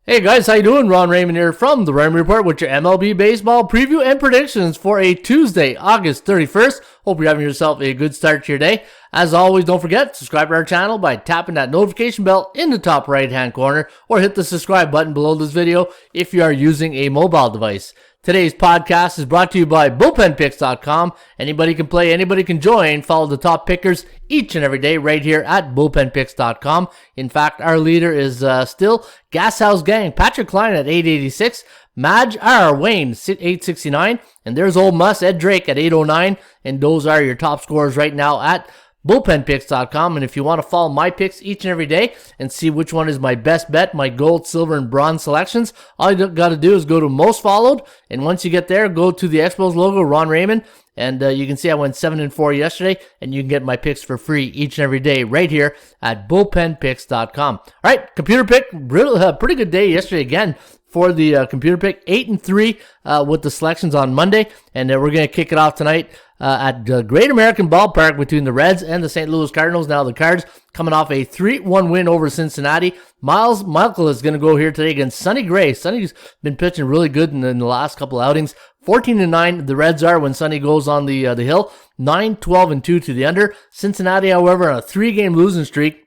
Hey guys, how you doing? Ron Raymond here from the Raymond Report with your MLB baseball preview and predictions for a Tuesday, August 31st. Hope you're having yourself a good start to your day. As always, don't forget, subscribe to our channel by tapping that notification bell in the top right-hand corner or hit the subscribe button below this video if you are using a mobile device. Today's podcast is brought to you by bullpenpicks.com. Anybody can play, anybody can join. Follow the top pickers each and every day right here at bullpenpicks.com. In fact, our leader is still Gashouse Gang, Patrick Klein at 886, Madge R. Wayne 869, and there's Old Muss Ed Drake at 809, and those are your top scorers right now at bullpenpicks.com. And if you want to follow my picks each and every day and see which one is my best bet, my gold, silver, and bronze selections, all you got to do is go to most followed, and once you get there, go to the Expos logo, Ron Raymond, and you can see I went 7-4 yesterday, and you can get my picks for free each and every day right here at bullpenpicks.com. All right, computer pick, really, pretty good day yesterday again for the computer pick, 8-3 with the selections on Monday, and we're going to kick it off tonight at the Great American Ballpark between the Reds and the St. Louis Cardinals. Now the Cards coming off a 3-1 win over Cincinnati. Miles Michael is going to go here today against Sonny Gray. Sonny's been pitching really good in the last couple outings. 14-9 the Reds are when Sonny goes on the hill. 9-12-2 to the under. Cincinnati, however, on a 3-game losing streak.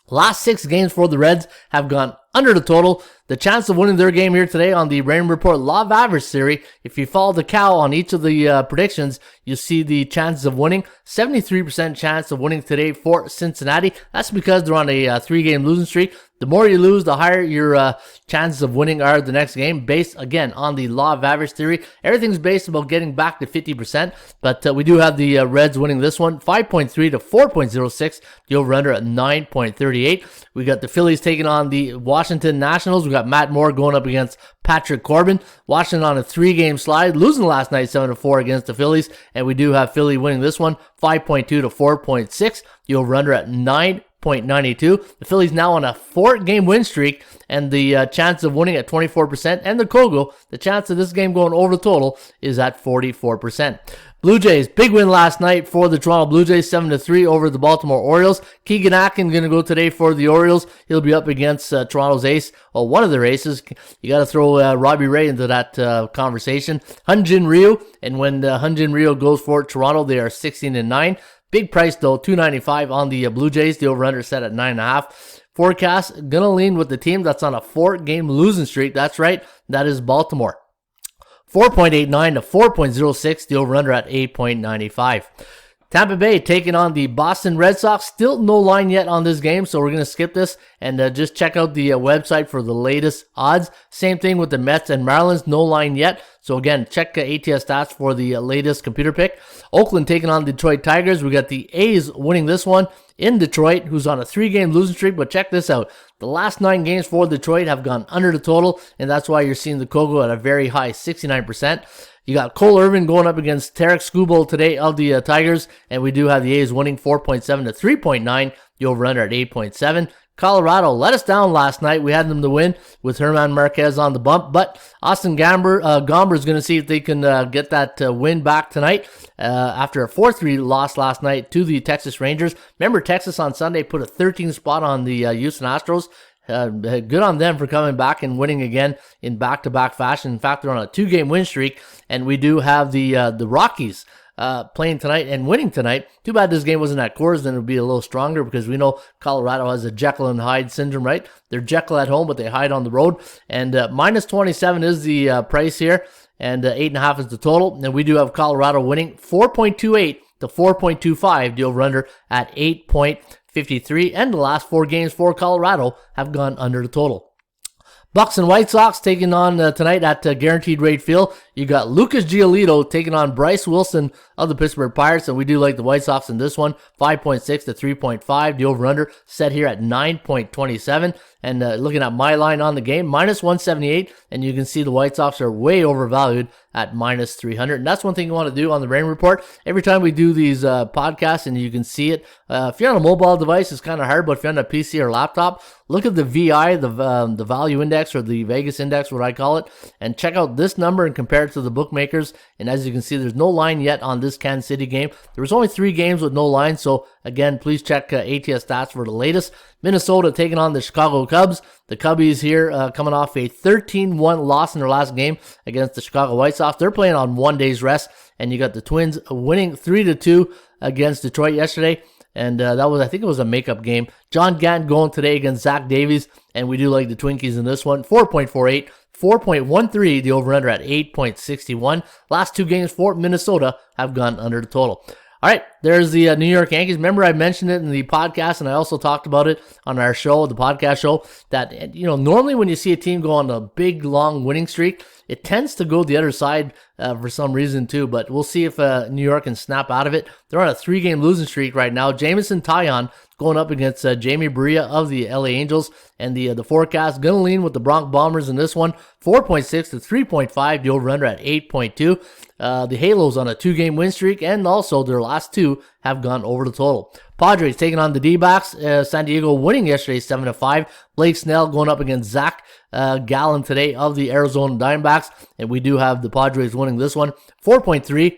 Last 6 games for the Reds have gone under the total. The chance of winning their game here today on the Raymond Report Law of Average theory, if you follow the cow on each of the predictions, you see the chances of winning. 73% chance of winning today for Cincinnati. That's because they're on a 3-game losing streak. The more you lose, the higher your chances of winning are the next game, based, again, on the law of average theory. Everything's based about getting back to 50%, but we do have the Reds winning this one, 5.3 to 4.06. The over-under at 9.38. We got the Phillies taking on the Washington Nationals. We got Matt Moore going up against Patrick Corbin. Washington on a 3-game slide, losing last night 7-4 against the Phillies, and we do have Philly winning this one, 5.2 to 4.6. The over-under at 9.92. The Phillies now on a 4-game win streak, and the chance of winning at 24%. And the Kogo, the chance of this game going over the total is at 44%. Blue Jays, big win last night for the Toronto Blue Jays, 7-3 over the Baltimore Orioles. Keegan Akin going to go today for the Orioles. He'll be up against Toronto's ace, or one of their aces. You got to throw Robbie Ray into that conversation. Hyun-Jin Ryu, and when Hyun-Jin Ryu goes for Toronto, they are 16-9. Big price though, $2.95 on the Blue Jays. The over-under set at 9.5. Forecast, gonna lean with the team that's on a 4-game losing streak. That's right, that is Baltimore. 4.89 to 4.06, the over-under at 8.95. Tampa Bay taking on the Boston Red Sox. Still no line yet on this game, so we're going to skip this and just check out the website for the latest odds. Same thing with the Mets and Marlins, no line yet. So again, check ATS stats for the latest computer pick. Oakland taking on Detroit Tigers. We got the A's winning this one in Detroit, who's on a 3-game losing streak. But check this out. The last 9 games for Detroit have gone under the total, and that's why you're seeing the Kogo at a very high 69%. You got Cole Irvin going up against Tarek Skubal today of the Tigers, and we do have the A's winning 4.7 to 3.9. The over-under at 8.7. Colorado let us down last night. We had them to win with Herman Marquez on the bump, but Austin Gomber is going to see if they can get that win back tonight after a 4-3 loss last night to the Texas Rangers. Remember, Texas on Sunday put a 13th spot on the Houston Astros. Good on them for coming back and winning again in back-to-back fashion. In fact, they're on a 2-game win streak, and we do have the Rockies playing tonight and winning tonight. Too bad this game wasn't at Coors, then it would be a little stronger because we know Colorado has a Jekyll and Hyde syndrome, right? They're Jekyll at home, but they hide on the road. And minus 27 is the price here, and 8.5 is the total. And we do have Colorado winning 4.28 to 4.25, the over-under at 8.53. And the last 4 games for Colorado have gone under the total. Bucks and White Sox taking on tonight at Guaranteed Rate Field. You got Lucas Giolito taking on Bryce Wilson of the Pittsburgh Pirates, and we do like the White Sox in this one, 5.6 to 3.5. The over-under set here at 9.27. And looking at my line on the game, minus 178, and you can see the White Sox are way overvalued at minus 300. And that's one thing you want to do on the Rain Report. Every time we do these podcasts, and you can see it, if you're on a mobile device, it's kind of hard, but if you're on a PC or laptop, look at the VI, the value index, or the Vegas index, what I call it, and check out this number and compare compared to the bookmakers. And as you can see, there's no line yet on this Kansas City game. There was only 3 games with no line. So again, please check ATS stats for the latest. Minnesota taking on the Chicago Cubs. The Cubbies here coming off a 13-1 loss in their last game against the Chicago White Sox. They're playing on 1 day's rest. And you got the Twins winning 3-2 against Detroit yesterday. And that was, I think it was a makeup game. John Gant going today against Zach Davies. And we do like the Twinkies in this one. 4.48, 4.13, the over-under at 8.61. Last 2 games for Minnesota have gone under the total. All right, there's the New York Yankees. Remember, I mentioned it in the podcast, and I also talked about it on our show, the podcast show, that, normally when you see a team go on a big, long winning streak, it tends to go the other side for some reason, too. But we'll see if New York can snap out of it. They're on a 3-game losing streak right now. Jamison Taillon going up against Jamie Barria of the LA Angels. And the forecast, going to lean with the Bronx Bombers in this one. 4.6 to 3.5, the over-under at 8.2. The Halos on a 2-game win streak, and also their last 2 have gone over the total. Padres taking on the D-backs. San Diego winning yesterday 7-5. Blake Snell going up against Zach Gallen today of the Arizona Diamondbacks. And we do have the Padres winning this one. 4.3.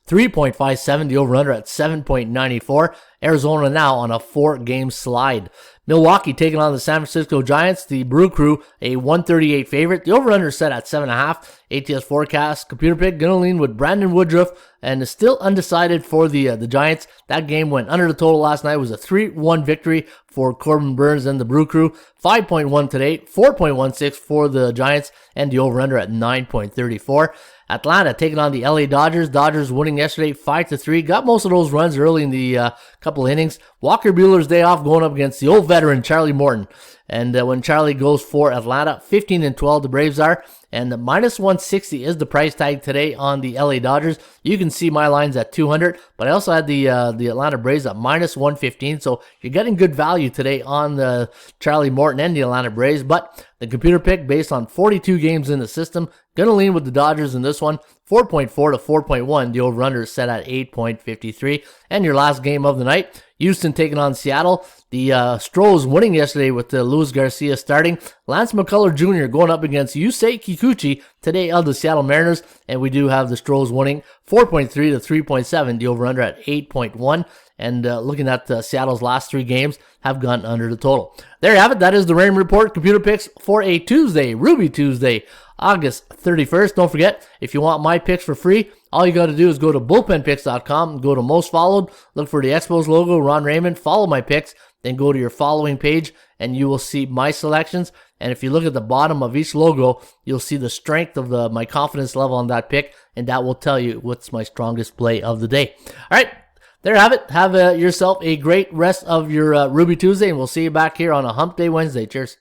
3.57, the over-under at 7.94. Arizona now on a 4-game slide. Milwaukee taking on the San Francisco Giants. The Brew Crew, a 138 favorite. The over-under set at 7.5. ATS forecast, computer pick, gonna lean with Brandon Woodruff, and is still undecided for the Giants. That game went under the total last night. It was a 3-1 victory for Corbin Burns and the Brew Crew. 5.1 today, 4.16 for the Giants, and the over-under at 9.34. Atlanta taking on the LA Dodgers. Dodgers winning yesterday 5-3. Got most of those runs early in the couple innings. Walker Buehler's day off going up against the old veteran Charlie Morton. And when Charlie goes for Atlanta, 15-12 the Braves are. And the minus 160 is the price tag today on the LA Dodgers. You can see my lines at 200, but I also had the Atlanta Braves at minus 115. So you're getting good value today on the Charlie Morton and the Atlanta Braves. But the computer pick, based on 42 games in the system, gonna lean with the Dodgers in this one. 4.4 to 4.1. The over-under is set at 8.53. And your last game of the night, Houston taking on Seattle. The Stros winning yesterday with Luis Garcia starting. Lance McCullers Jr. going up against Yusei Kikuchi today of the Seattle Mariners. And we do have the Stros winning 4.3 to 3.7. The over-under at 8.1. And looking at Seattle's last 3 games have gone under the total. There you have it. That is the Raymond Report computer picks for a Tuesday, Ruby Tuesday, August 31st. Don't forget, if you want my picks for free, all you got to do is go to bullpenpicks.com, go to most followed, look for the Expos logo, Ron Raymond, follow my picks, then go to your following page, and you will see my selections. And if you look at the bottom of each logo, you'll see the strength of my confidence level on that pick, and that will tell you what's my strongest play of the day. All right. There you have it. Have yourself a great rest of your Ruby Tuesday, and we'll see you back here on a Hump Day Wednesday. Cheers.